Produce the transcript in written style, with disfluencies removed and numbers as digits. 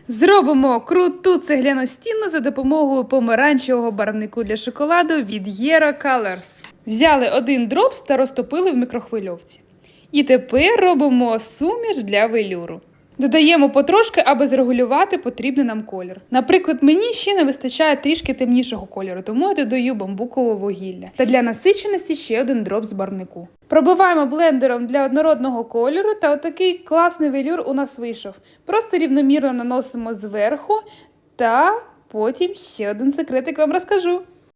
Зробимо круту цегляну стіну за допомогою помаранчевого барвнику для шоколаду від Hero Colors. Взяли один дропс та розтопили в мікрохвильовці. І тепер робимо суміш для велюру. Додаємо потрошки, аби зрегулювати потрібний нам колір. Наприклад, мені ще не вистачає трішки темнішого кольору, тому я додаю бамбукове вугілля. Та для насиченості ще один дроп з барвнику. Пробиваємо блендером для однородного кольору, та отакий класний велюр у нас вийшов. Просто рівномірно наносимо зверху, та потім ще один секретик вам розкажу.